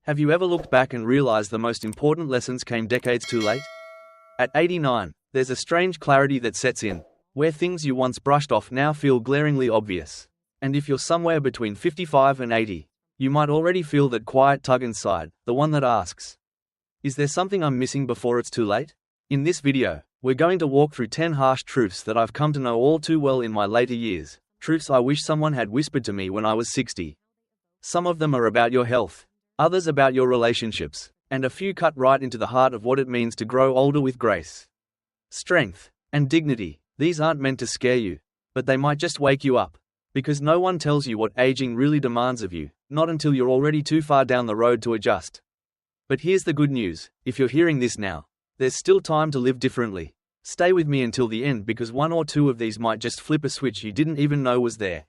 Have you ever looked back and realized the most important lessons came decades too late? At 89, there's a strange clarity that sets in, where things you once brushed off now feel glaringly obvious. And if you're somewhere between 55 and 80, you might already feel that quiet tug inside, the one that asks, is there something I'm missing before it's too late? In this video, we're going to walk through 10 harsh truths that I've come to know all too well in my later years, truths I wish someone had whispered to me when I was 60. Some of them are about your health, others about your relationships, and a few cut right into the heart of what it means to grow older with grace, strength, and dignity. These aren't meant to scare you, but they might just wake you up. Because no one tells you what aging really demands of you, not until you're already too far down the road to adjust. But here's the good news, if you're hearing this now, there's still time to live differently. Stay with me until the end because one or two of these might just flip a switch you didn't even know was there.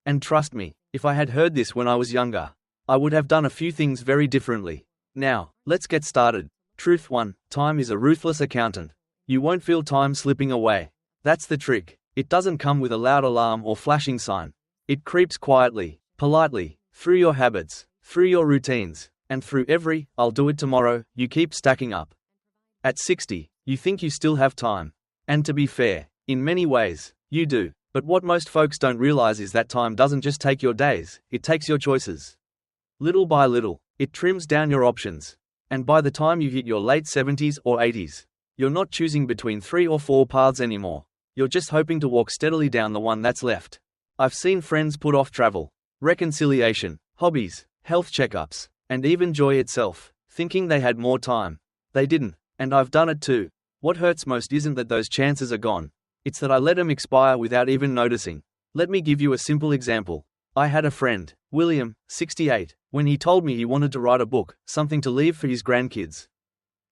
And trust me, if I had heard this when I was younger, I would have done a few things very differently. Now, let's get started. Truth 1, time is a ruthless accountant. You won't feel time slipping away. That's the trick. It doesn't come with a loud alarm or flashing sign. It creeps quietly, politely, through your habits, through your routines, and through every "I'll do it tomorrow" you keep stacking up. At 60, you think you still have time. And to be fair, in many ways, you do. But what most folks don't realize is that time doesn't just take your days, it takes your choices. Little by little, it trims down your options. And by the time you hit your late 70s or 80s, you're not choosing between 3 or 4 paths anymore. You're just hoping to walk steadily down the one that's left. I've seen friends put off travel, reconciliation, hobbies, health checkups, and even joy itself, thinking they had more time. They didn't, and I've done it too. What hurts most isn't that those chances are gone. It's that I let them expire without even noticing. Let me give you a simple example. I had a friend, William, 68, when he told me he wanted to write a book, something to leave for his grandkids.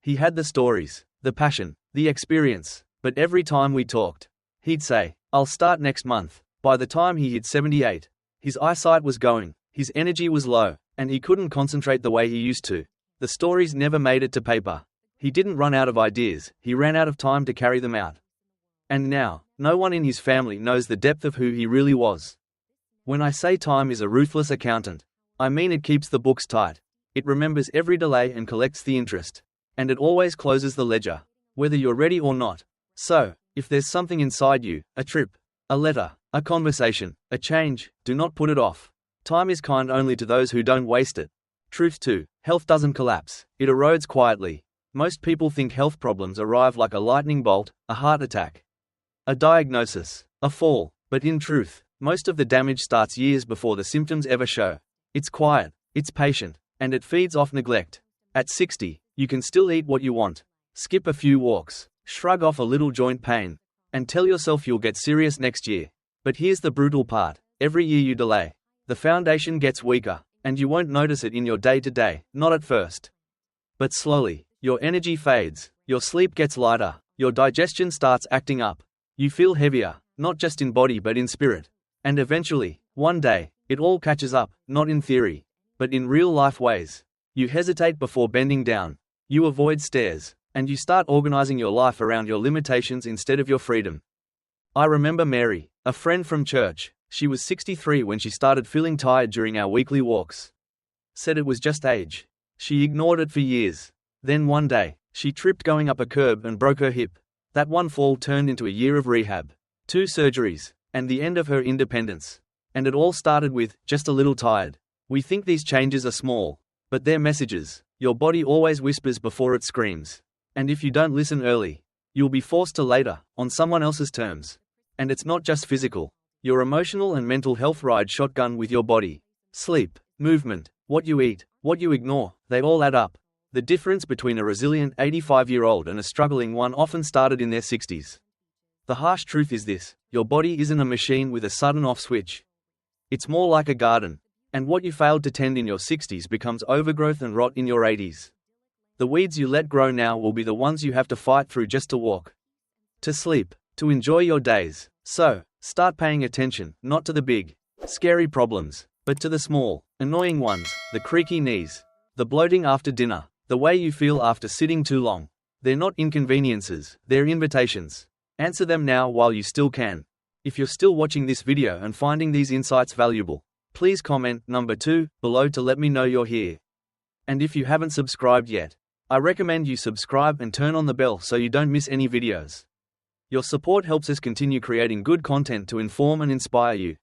He had the stories, the passion, the experience, but every time we talked, he'd say, "I'll start next month." By the time he hit 78, his eyesight was going, his energy was low, and he couldn't concentrate the way he used to. The stories never made it to paper. He didn't run out of ideas, he ran out of time to carry them out. And now, no one in his family knows the depth of who he really was. When I say time is a ruthless accountant, I mean it keeps the books tight. It remembers every delay and collects the interest. And it always closes the ledger, whether you're ready or not. So, if there's something inside you, a trip, a letter, a conversation, a change, do not put it off. Time is kind only to those who don't waste it. Truth 2, health doesn't collapse, it erodes quietly. Most people think health problems arrive like a lightning bolt, a heart attack, a diagnosis, a fall, but in truth, most of the damage starts years before the symptoms ever show. It's quiet, it's patient, and it feeds off neglect. At 60, you can still eat what you want, skip a few walks, shrug off a little joint pain, and tell yourself you'll get serious next year. But here's the brutal part. Every year you delay, the foundation gets weaker, and you won't notice it in your day-to-day, not at first. But slowly, your energy fades, your sleep gets lighter, your digestion starts acting up. You feel heavier, not just in body but in spirit. And eventually, one day, it all catches up, not in theory, but in real-life ways. You hesitate before bending down, you avoid stairs, and you start organizing your life around your limitations instead of your freedom. I remember Mary, a friend from church. She was 63 when she started feeling tired during our weekly walks. Said it was just age. She ignored it for years. Then one day, she tripped going up a curb and broke her hip. That one fall turned into a year of rehab, 2 surgeries, and the end of her independence. And it all started with, just a little tired. We think these changes are small, but they're messages. Your body always whispers before it screams. And if you don't listen early, you'll be forced to later, on someone else's terms. And it's not just physical. Your emotional and mental health ride shotgun with your body. Sleep, movement, what you eat, what you ignore, they all add up. The difference between a resilient 85-year-old and a struggling one often started in their 60s. The harsh truth is this: your body isn't a machine with a sudden off switch. It's more like a garden. And what you failed to tend in your 60s becomes overgrowth and rot in your 80s. The weeds you let grow now will be the ones you have to fight through just to walk, to sleep, to enjoy your days. So, start paying attention, not to the big, scary problems, but to the small, annoying ones, the creaky knees, the bloating after dinner, the way you feel after sitting too long. They're not inconveniences, they're invitations. Answer them now while you still can. If you're still watching this video and finding these insights valuable, please comment number 2 below to let me know you're here. And if you haven't subscribed yet, I recommend you subscribe and turn on the bell so you don't miss any videos. Your support helps us continue creating good content to inform and inspire you.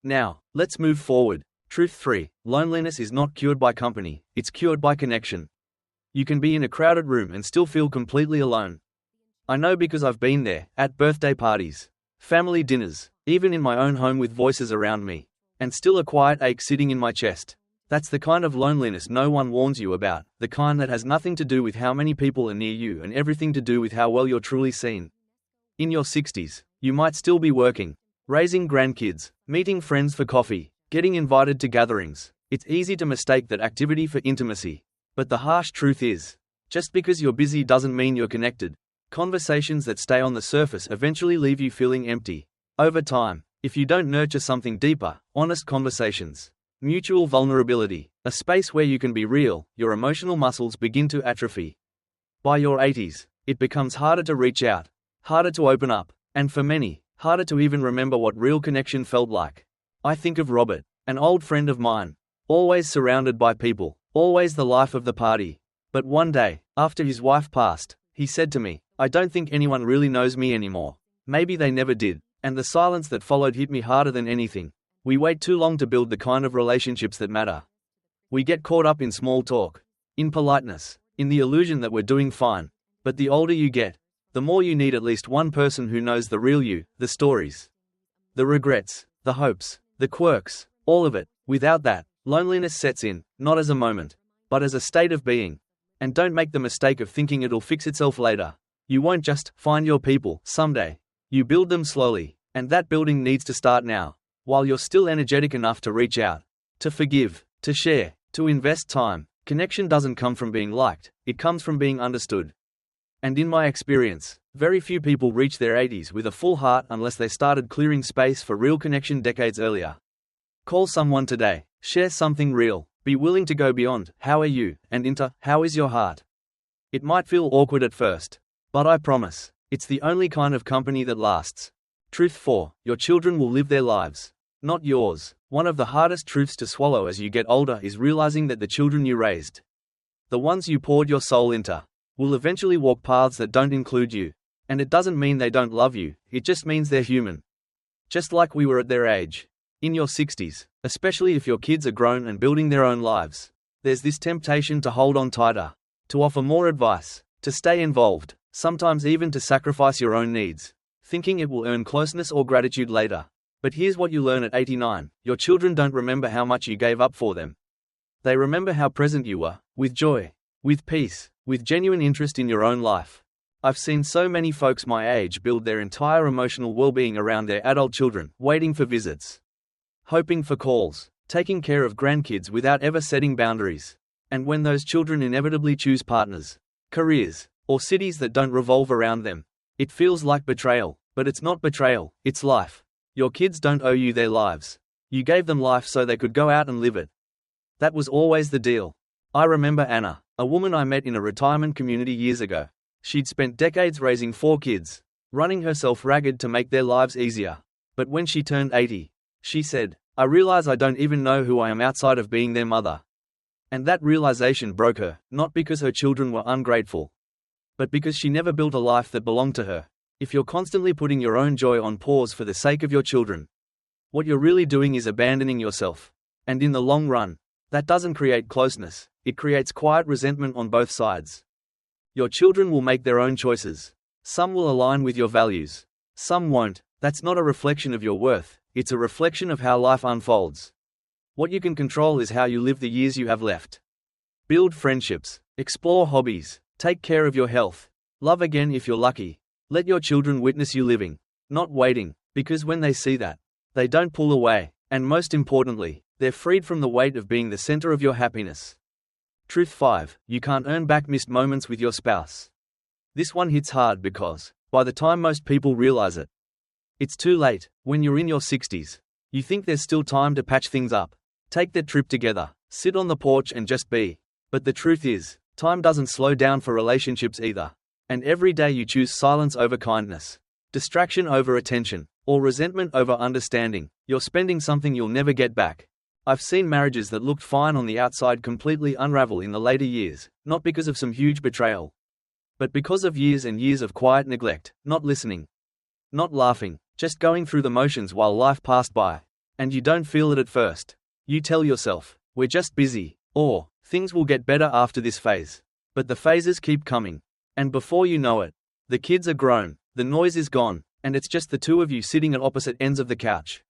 Now, let's move forward. Truth 3. Loneliness is not cured by company, it's cured by connection. You can be in a crowded room and still feel completely alone. I know because I've been there, at birthday parties, family dinners, even in my own home with voices around me, and still a quiet ache sitting in my chest. That's the kind of loneliness no one warns you about, the kind that has nothing to do with how many people are near you and everything to do with how well you're truly seen. In your 60s, you might still be working, raising grandkids, meeting friends for coffee, getting invited to gatherings. It's easy to mistake that activity for intimacy. But the harsh truth is, just because you're busy doesn't mean you're connected. Conversations that stay on the surface eventually leave you feeling empty. Over time, if you don't nurture something deeper, honest conversations, mutual vulnerability, a space where you can be real, your emotional muscles begin to atrophy. By your 80s, it becomes harder to reach out, harder to open up, and for many, harder to even remember what real connection felt like. I think of Robert, an old friend of mine, always surrounded by people, always the life of the party. But one day, after his wife passed, he said to me, "I don't think anyone really knows me anymore. Maybe they never did." And the silence that followed hit me harder than anything. We wait too long to build the kind of relationships that matter. We get caught up in small talk, in politeness, in the illusion that we're doing fine. But the older you get, the more you need at least one person who knows the real you, the stories, the regrets, the hopes, the quirks, all of it. Without that, loneliness sets in, not as a moment, but as a state of being. And don't make the mistake of thinking it'll fix itself later. You won't just find your people someday. You build them slowly, and that building needs to start now, while you're still energetic enough to reach out, to forgive, to share, to invest time. Connection doesn't come from being liked, it comes from being understood. And in my experience, very few people reach their 80s with a full heart unless they started clearing space for real connection decades earlier. Call someone today, share something real, be willing to go beyond "how are you" and into "how is your heart." It might feel awkward at first, but I promise, it's the only kind of company that lasts. Truth 4. Your children will live their lives, not yours. One of the hardest truths to swallow as you get older is realizing that the children you raised, the ones you poured your soul into, will eventually walk paths that don't include you. And it doesn't mean they don't love you, it just means they're human. Just like we were at their age. In your 60s, especially if your kids are grown and building their own lives, there's this temptation to hold on tighter, to offer more advice, to stay involved, sometimes even to sacrifice your own needs, thinking it will earn closeness or gratitude later. But here's what you learn at 89, your children don't remember how much you gave up for them. They remember how present you were, with joy, with peace, with genuine interest in your own life. I've seen so many folks my age build their entire emotional well-being around their adult children, waiting for visits, hoping for calls, taking care of grandkids without ever setting boundaries. And when those children inevitably choose partners, careers, or cities that don't revolve around them, it feels like betrayal. But it's not betrayal, it's life. Your kids don't owe you their lives. You gave them life so they could go out and live it. That was always the deal. I remember Anna, a woman I met in a retirement community years ago. She'd spent decades raising 4 kids, running herself ragged to make their lives easier. But when she turned 80, she said, "I realize I don't even know who I am outside of being their mother." And that realization broke her, not because her children were ungrateful, but because she never built a life that belonged to her. If you're constantly putting your own joy on pause for the sake of your children, what you're really doing is abandoning yourself. And in the long run, that doesn't create closeness, it creates quiet resentment on both sides. Your children will make their own choices. Some will align with your values. Some won't. That's not a reflection of your worth, it's a reflection of how life unfolds. What you can control is how you live the years you have left. Build friendships, explore hobbies, take care of your health, love again if you're lucky. Let your children witness you living, not waiting, because when they see that, they don't pull away, and most importantly, they're freed from the weight of being the center of your happiness. Truth 5. You can't earn back missed moments with your spouse. This one hits hard because, by the time most people realize it, it's too late. When you're in your 60s, you think there's still time to patch things up. Take that trip together, sit on the porch and just be. But the truth is, time doesn't slow down for relationships either. And every day you choose silence over kindness, distraction over attention, or resentment over understanding, you're spending something you'll never get back. I've seen marriages that looked fine on the outside completely unravel in the later years, not because of some huge betrayal, but because of years and years of quiet neglect, not listening, not laughing, just going through the motions while life passed by. And you don't feel it at first. You tell yourself, we're just busy, or things will get better after this phase. But the phases keep coming. And before you know it, the kids are grown, the noise is gone, and it's just the two of you sitting at opposite ends of the couch,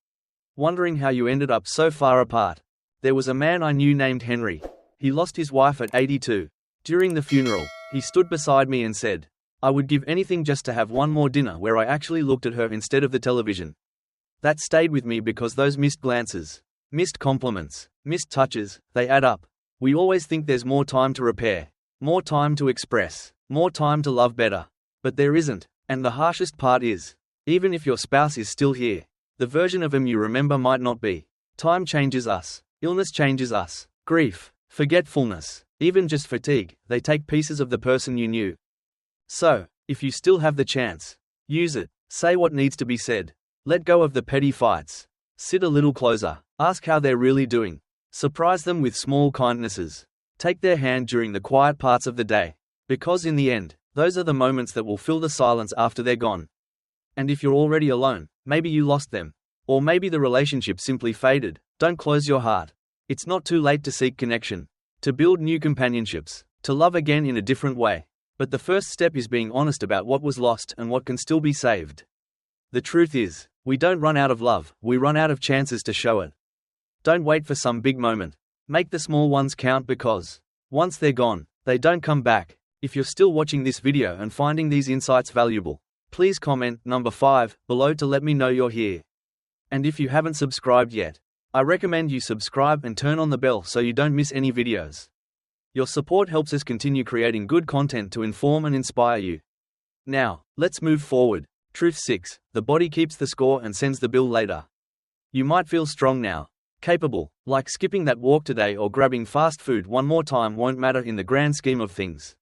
wondering how you ended up so far apart. There was a man I knew named Henry. He lost his wife at 82. During the funeral, he stood beside me and said, I would give anything just to have one more dinner where I actually looked at her instead of the television. That stayed with me because those missed glances, missed compliments, missed touches, they add up. We always think there's more time to repair, more time to express, more time to love better. But there isn't, and the harshest part is, even if your spouse is still here, the version of him you remember might not be. Time changes us, illness changes us, grief, forgetfulness, even just fatigue, they take pieces of the person you knew. So, if you still have the chance, use it, say what needs to be said. Let go of the petty fights. Sit a little closer. Ask how they're really doing. Surprise them with small kindnesses. Take their hand during the quiet parts of the day. Because in the end, those are the moments that will fill the silence after they're gone. And if you're already alone, maybe you lost them. Or maybe the relationship simply faded. Don't close your heart. It's not too late to seek connection, to build new companionships, to love again in a different way. But the first step is being honest about what was lost and what can still be saved. The truth is, we don't run out of love, we run out of chances to show it. Don't wait for some big moment. Make the small ones count because, once they're gone, they don't come back. If you're still watching this video and finding these insights valuable, please comment number 5 below to let me know you're here. And if you haven't subscribed yet, I recommend you subscribe and turn on the bell so you don't miss any videos. Your support helps us continue creating good content to inform and inspire you. Now, let's move forward. Truth 6. The body keeps the score and sends the bill later. You might feel strong now, capable, like skipping that walk today or grabbing fast food one more time won't matter in the grand scheme of things.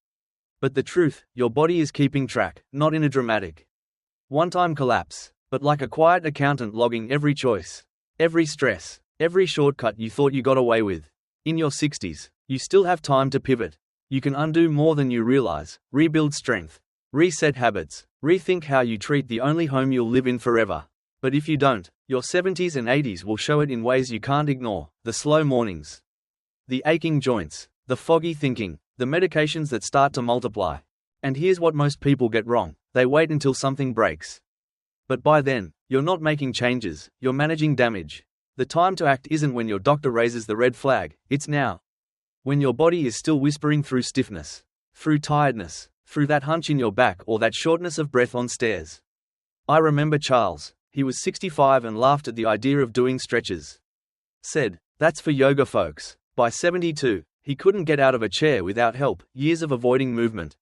But the truth, your body is keeping track, not in a dramatic, one-time collapse, but like a quiet accountant logging every choice, every stress, every shortcut you thought you got away with. In your 60s, you still have time to pivot. You can undo more than you realize, rebuild strength, reset habits, rethink how you treat the only home you'll live in forever. But if you don't, your 70s and 80s will show it in ways you can't ignore. The slow mornings, the aching joints, the foggy thinking, the medications that start to multiply. And here's what most people get wrong. They wait until something breaks. But by then, you're not making changes, you're managing damage. The time to act isn't when your doctor raises the red flag, it's now. When your body is still whispering through stiffness, through tiredness, through that hunch in your back or that shortness of breath on stairs. I remember Charles. He was 65 and laughed at the idea of doing stretches. Said, that's for yoga folks. By 72, he couldn't get out of a chair without help, years of avoiding movement,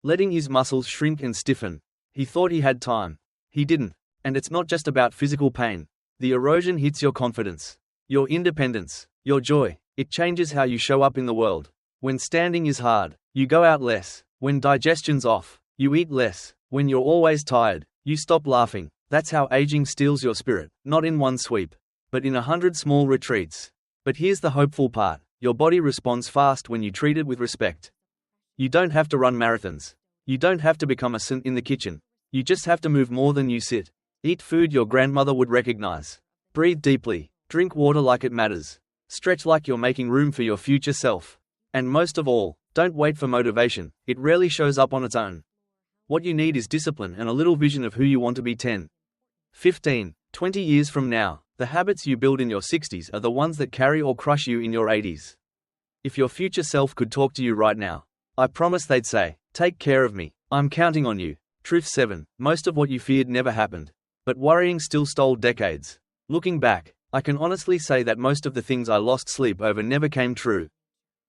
letting his muscles shrink and stiffen. He thought he had time. He didn't. And it's not just about physical pain. The erosion hits your confidence, your independence, your joy. It changes how you show up in the world. When standing is hard, you go out less. When digestion's off, you eat less. When you're always tired, you stop laughing. That's how aging steals your spirit, not in one sweep, but in 100 small retreats. But here's the hopeful part. Your body responds fast when you treat it with respect. You don't have to run marathons. You don't have to become a saint in the kitchen. You just have to move more than you sit. Eat food your grandmother would recognize. Breathe deeply. Drink water like it matters. Stretch like you're making room for your future self. And most of all, don't wait for motivation. It rarely shows up on its own. What you need is discipline and a little vision of who you want to be 10, 15, 20 years from now. The habits you build in your 60s are the ones that carry or crush you in your 80s. If your future self could talk to you right now, I promise they'd say, take care of me. I'm counting on you. Truth 7. Most of what you feared never happened. But worrying still stole decades. Looking back, I can honestly say that most of the things I lost sleep over never came true.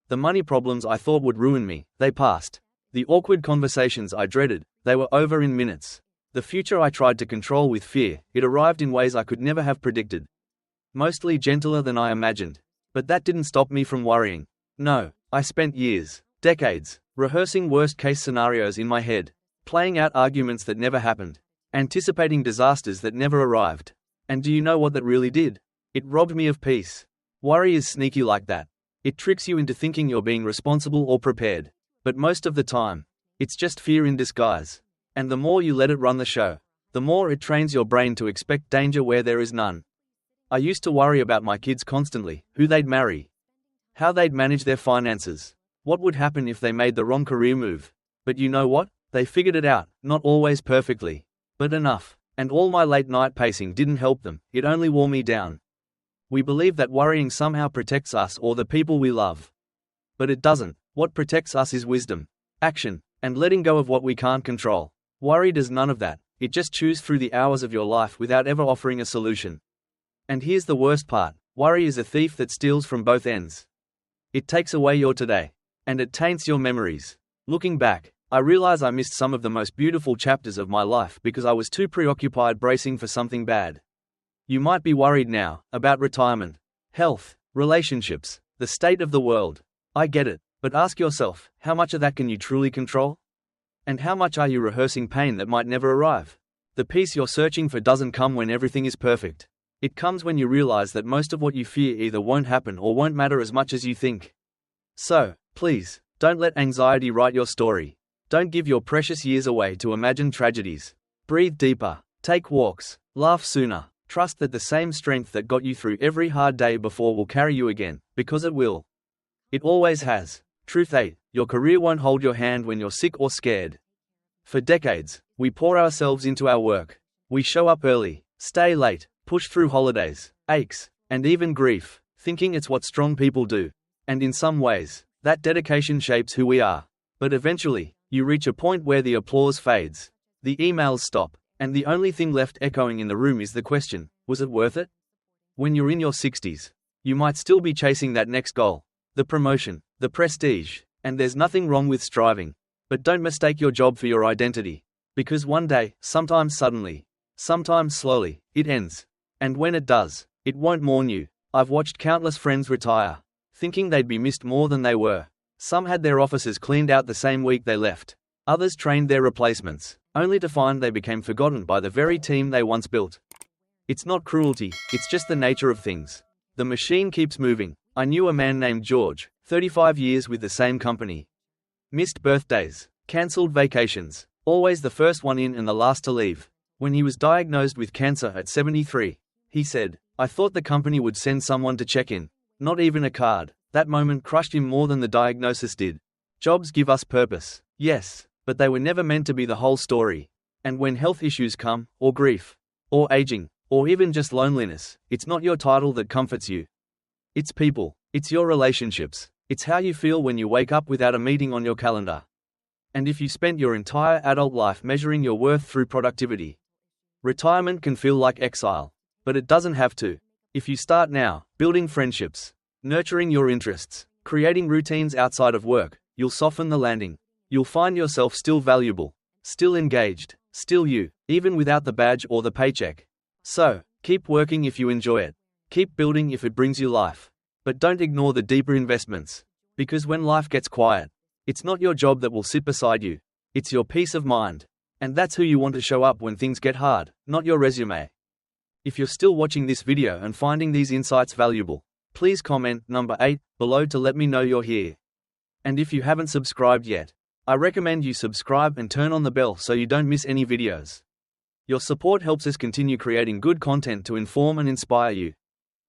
The money problems I thought would ruin me, they passed. The awkward conversations I dreaded, they were over in minutes. The future I tried to control with fear, it arrived in ways I could never have predicted. Mostly gentler than I imagined. But that didn't stop me from worrying. No, I spent years, decades, rehearsing worst-case scenarios in my head, playing out arguments that never happened, anticipating disasters that never arrived. And do you know what that really did? It robbed me of peace. Worry is sneaky like that. It tricks you into thinking you're being responsible or prepared. But most of the time, it's just fear in disguise. And the more you let it run the show, the more it trains your brain to expect danger where there is none. I used to worry about my kids constantly, who they'd marry, how they'd manage their finances, what would happen if they made the wrong career move. But you know what? They figured it out, not always perfectly, but enough. And all my late night pacing didn't help them, it only wore me down. We believe that worrying somehow protects us or the people we love. But it doesn't. What protects us is wisdom, action, and letting go of what we can't control. Worry does none of that. It just chews through the hours of your life without ever offering a solution. And here's the worst part. Worry is a thief that steals from both ends. It takes away your today, and it taints your memories. Looking back, I realize I missed some of the most beautiful chapters of my life because I was too preoccupied bracing for something bad. You might be worried now about retirement, health, relationships, the state of the world. I get it, but ask yourself, how much of that can you truly control? And how much are you rehearsing pain that might never arrive? The peace you're searching for doesn't come when everything is perfect. It comes when you realize that most of what you fear either won't happen or won't matter as much as you think. So, please, don't let anxiety write your story. Don't give your precious years away to imagined tragedies. Breathe deeper, take walks, laugh sooner. Trust that the same strength that got you through every hard day before will carry you again, because it will. It always has. Truth 8. Your career won't hold your hand when you're sick or scared. For decades, we pour ourselves into our work. We show up early, stay late, push through holidays, aches, and even grief, thinking it's what strong people do. And in some ways, that dedication shapes who we are. But eventually, you reach a point where the applause fades, the emails stop, and the only thing left echoing in the room is the question, was it worth it? When you're in your 60s, you might still be chasing that next goal, the promotion, the prestige, and there's nothing wrong with striving. But don't mistake your job for your identity. Because one day, sometimes suddenly, sometimes slowly, it ends. And when it does, it won't mourn you. I've watched countless friends retire, thinking they'd be missed more than they were. Some had their offices cleaned out the same week they left. Others trained their replacements, only to find they became forgotten by the very team they once built. It's not cruelty, it's just the nature of things. The machine keeps moving. I knew a man named George, 35 years with the same company. Missed birthdays, cancelled vacations, always the first one in and the last to leave. When he was diagnosed with cancer at 73, he said, "I thought the company would send someone to check in. Not even a card." That moment crushed him more than the diagnosis did. Jobs give us purpose, yes, but they were never meant to be the whole story. And when health issues come, or grief, or aging, or even just loneliness, it's not your title that comforts you. It's people, it's your relationships, it's how you feel when you wake up without a meeting on your calendar. And if you spent your entire adult life measuring your worth through productivity, retirement can feel like exile. But it doesn't have to. If you start now, building friendships, nurturing your interests, creating routines outside of work, you'll soften the landing. You'll find yourself still valuable, still engaged, still you, even without the badge or the paycheck. So, keep working if you enjoy it. Keep building if it brings you life. But don't ignore the deeper investments. Because when life gets quiet, it's not your job that will sit beside you. It's your peace of mind. And that's who you want to show up when things get hard, not your resume. If you're still watching this video and finding these insights valuable, please comment number 8 below to let me know you're here. And if you haven't subscribed yet, I recommend you subscribe and turn on the bell so you don't miss any videos. Your support helps us continue creating good content to inform and inspire you.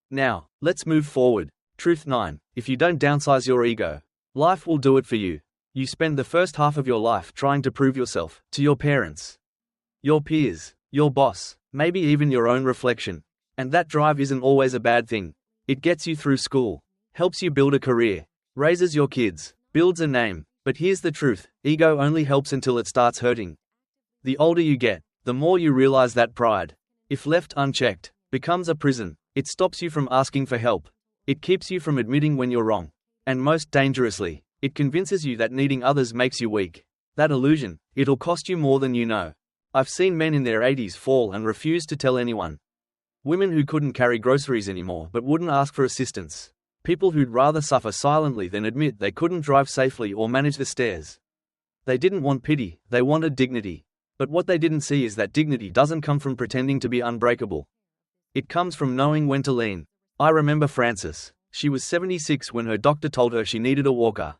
Now, let's move forward. Truth 9. If you don't downsize your ego, life will do it for you. You spend the first half of your life trying to prove yourself to your parents, your peers, your boss, maybe even your own reflection. And that drive isn't always a bad thing. It gets you through school, helps you build a career, raises your kids, builds a name. But here's the truth, ego only helps until it starts hurting. The older you get, the more you realize that pride, if left unchecked, becomes a prison. It stops you from asking for help. It keeps you from admitting when you're wrong. And most dangerously, it convinces you that needing others makes you weak. That illusion, it'll cost you more than you know. I've seen men in their 80s fall and refuse to tell anyone. Women who couldn't carry groceries anymore but wouldn't ask for assistance. People who'd rather suffer silently than admit they couldn't drive safely or manage the stairs. They didn't want pity, they wanted dignity. But what they didn't see is that dignity doesn't come from pretending to be unbreakable. It comes from knowing when to lean. I remember Frances. She was 76 when her doctor told her she needed a walker.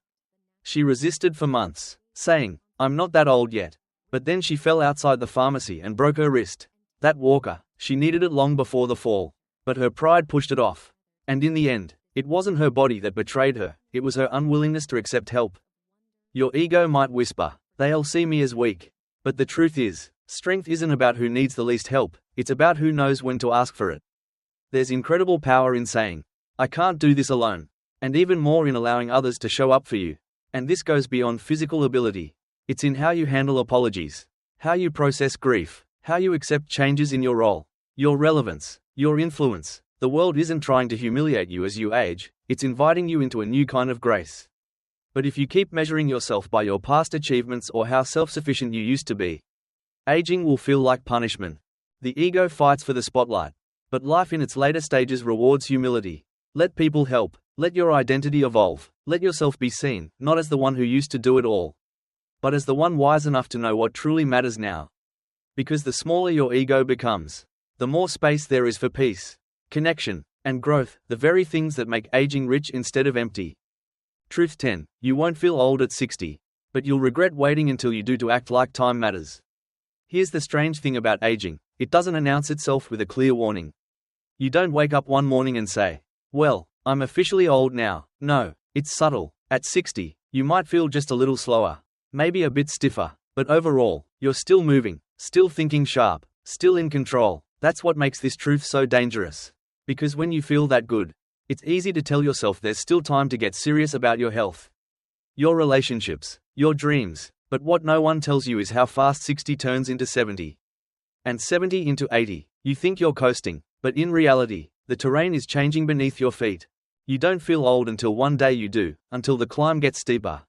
She resisted for months, saying, "I'm not that old yet." But then she fell outside the pharmacy and broke her wrist. That walker, she needed it long before the fall. But her pride pushed it off. And in the end, it wasn't her body that betrayed her, it was her unwillingness to accept help. Your ego might whisper, "They'll see me as weak." But the truth is, strength isn't about who needs the least help, it's about who knows when to ask for it. There's incredible power in saying, "I can't do this alone," and even more in allowing others to show up for you. And this goes beyond physical ability. It's in how you handle apologies, how you process grief, how you accept changes in your role, your relevance, your influence. The world isn't trying to humiliate you as you age, it's inviting you into a new kind of grace. But if you keep measuring yourself by your past achievements or how self-sufficient you used to be, aging will feel like punishment. The ego fights for the spotlight, but life in its later stages rewards humility. Let people help, let your identity evolve, let yourself be seen, not as the one who used to do it all, but as the one wise enough to know what truly matters now. Because the smaller your ego becomes, the more space there is for peace, connection, and growth, the very things that make aging rich instead of empty. Truth 10. You won't feel old at 60, but you'll regret waiting until you do to act like time matters. Here's the strange thing about aging, it doesn't announce itself with a clear warning. You don't wake up one morning and say, "Well, I'm officially old now." No, it's subtle. At 60, you might feel just a little slower, maybe a bit stiffer, but overall, you're still moving, still thinking sharp, still in control. That's what makes this truth so dangerous. Because when you feel that good, it's easy to tell yourself there's still time to get serious about your health, your relationships, your dreams. But what no one tells you is how fast 60 turns into 70. And 70 into 80. You think you're coasting, but in reality, the terrain is changing beneath your feet. You don't feel old until one day you do, until the climb gets steeper.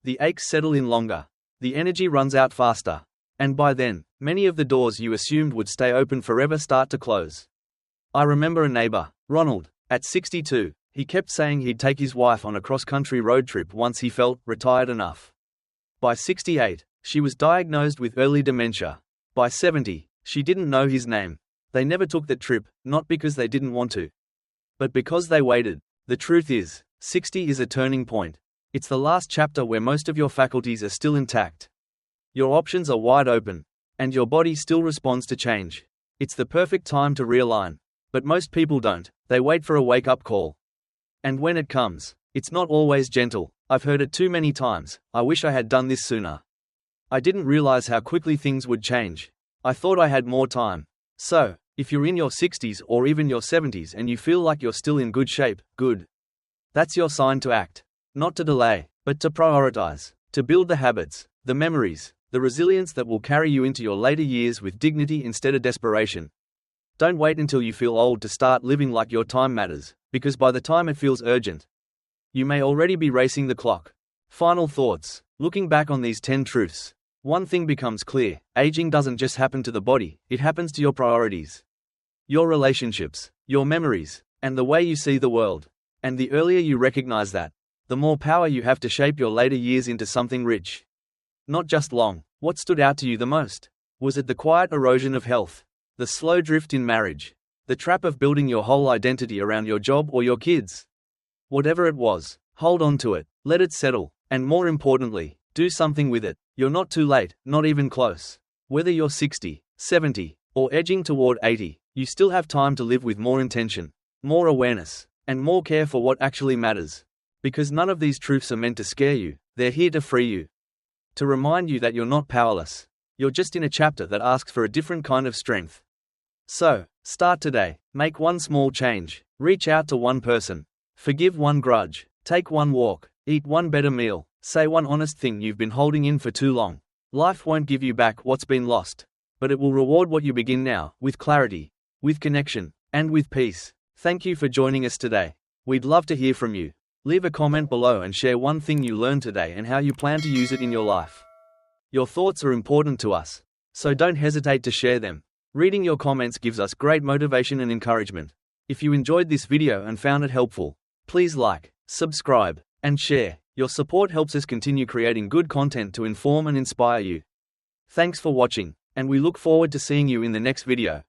The aches settle in longer. The energy runs out faster. And by then, many of the doors you assumed would stay open forever start to close. I remember a neighbor, Ronald, at 62, he kept saying he'd take his wife on a cross-country road trip once he felt retired enough. By 68, she was diagnosed with early dementia. By 70, she didn't know his name. They never took that trip, not because they didn't want to, but because they waited. The truth is, 60 is a turning point. It's the last chapter where most of your faculties are still intact. Your options are wide open, and your body still responds to change. It's the perfect time to realign. But most people don't, they wait for a wake-up call. And when it comes, it's not always gentle. I've heard it too many times. "I wish I had done this sooner. I didn't realize how quickly things would change. I thought I had more time." So, if you're in your 60s or even your 70s and you feel like you're still in good shape, good. That's your sign to act. Not to delay, but to prioritize. To build the habits, the memories, the resilience that will carry you into your later years with dignity instead of desperation. Don't wait until you feel old to start living like your time matters, because by the time it feels urgent, you may already be racing the clock. Final thoughts. Looking back on these 10 truths, one thing becomes clear: aging doesn't just happen to the body, it happens to your priorities, your relationships, your memories, and the way you see the world. And the earlier you recognize that, the more power you have to shape your later years into something rich. Not just long. What stood out to you the most? Was it the quiet erosion of health? The slow drift in marriage? The trap of building your whole identity around your job or your kids? Whatever it was, hold on to it, let it settle, and more importantly, do something with it. You're not too late, not even close. Whether you're 60, 70, or edging toward 80, you still have time to live with more intention, more awareness, and more care for what actually matters. Because none of these truths are meant to scare you, they're here to free you. To remind you that you're not powerless. You're just in a chapter that asks for a different kind of strength. So, start today, make one small change, reach out to one person, forgive one grudge, take one walk, eat one better meal, say one honest thing you've been holding in for too long. Life won't give you back what's been lost, but it will reward what you begin now, with clarity, with connection, and with peace. Thank you for joining us today. We'd love to hear from you. Leave a comment below and share one thing you learned today and how you plan to use it in your life. Your thoughts are important to us, so don't hesitate to share them. Reading your comments gives us great motivation and encouragement. If you enjoyed this video and found it helpful, please like, subscribe, and share. Your support helps us continue creating good content to inform and inspire you. Thanks for watching, and we look forward to seeing you in the next video.